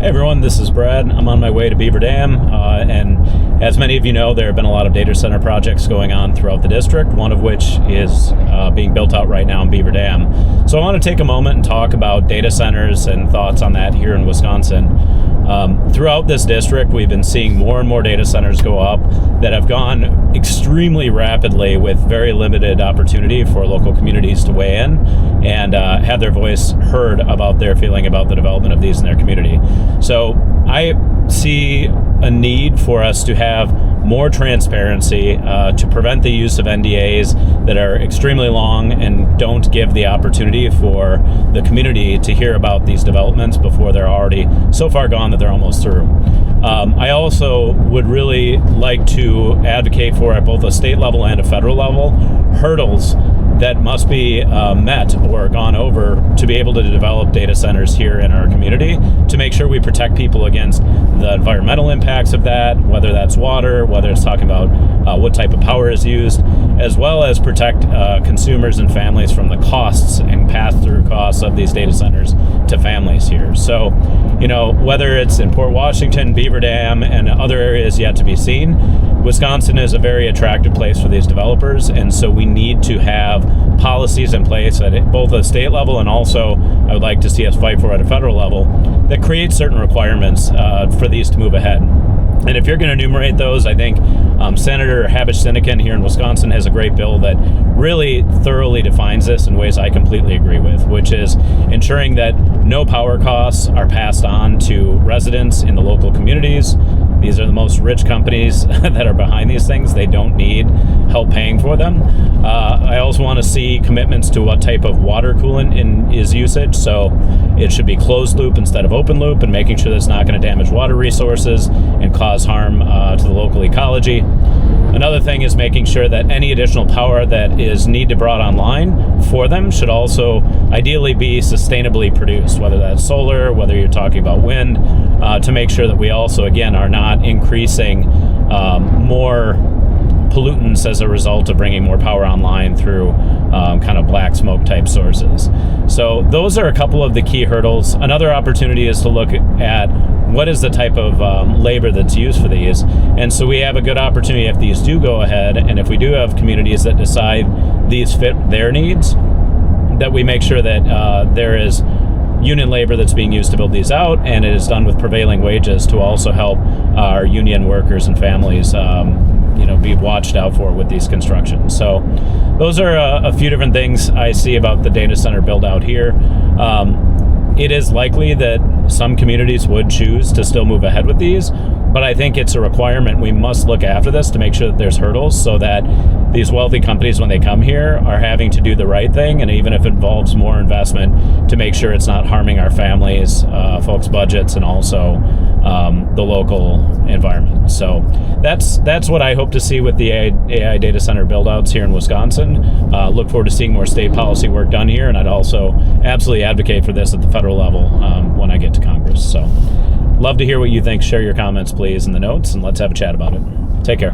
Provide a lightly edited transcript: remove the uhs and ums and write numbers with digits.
Hey everyone, this is Brad. I'm on my way to Beaver Dam, and as many of you know, there have been a lot of data center projects going on throughout the district, one of which is being built out right now in Beaver Dam. So I want to take a moment and talk about data centers and thoughts on that here in Wisconsin. Throughout this district, we've been seeing more and more data centers go up that have gone extremely rapidly with very limited opportunity for local communities to weigh in and have their voice heard about their feeling about the development of these in their community. So I see a need for us to have more transparency to prevent the use of NDAs that are extremely long and don't give the opportunity for the community to hear about these developments before they're already so far gone that they're almost through. I also would really like to advocate for, at both a state level and a federal level, hurdles that must be met or gone over to be able to develop data centers here in our community, to make sure we protect people against the environmental impacts of that, whether that's water, whether it's talking about what type of power is used, as well as protect consumers and families from the costs and pass-through costs of these data centers to families here. So, you know, whether it's in Port Washington, Beaver Dam, and other areas yet to be seen, Wisconsin is a very attractive place for these developers, and so we need to have policies in place at both a state level, and also I would like to see us fight for at a federal level, that create certain requirements for these to move ahead. And if you're going to enumerate those, I think Senator Habush-Sinekin here in Wisconsin has a great bill that really thoroughly defines this in ways I completely agree with, which is ensuring that no power costs are passed on to residents in the local communities. These are the most rich companies that are behind these things. They don't need help paying for them. I also want to see commitments to what type of water coolant is usage. So it should be closed loop instead of open loop, and making sure that it's not going to damage water resources and cause harm to the local ecology. Another thing is making sure that any additional power that is needed brought online for them should also ideally be sustainably produced, whether that's solar, whether you're talking about wind, to make sure that we also, again, are not increasing more pollutants as a result of bringing more power online through kind of black smoke type sources. So those are a couple of the key hurdles. Another opportunity is to look at what is the type of labor that's used for these. And so we have a good opportunity if these do go ahead, and if we do have communities that decide these fit their needs, that we make sure that there is union labor that's being used to build these out, and it is done with prevailing wages to also help our union workers and families be watched out for with these constructions. So those are a few different things I see about the data center build out here. It is likely that some communities would choose to still move ahead with these, but I think it's a requirement. We must look after this to make sure that there's hurdles so that these wealthy companies, when they come here, are having to do the right thing, and even if it involves more investment, to make sure it's not harming our families, folks' budgets, and also the local environment. So that's what I hope to see with the AI data center build-outs here in Wisconsin. Look forward to seeing more state policy work done here, and I'd also absolutely advocate for this at the federal level when I get to Congress. So love to hear what you think. Share your comments, please, in the notes, and let's have a chat about it. Take care.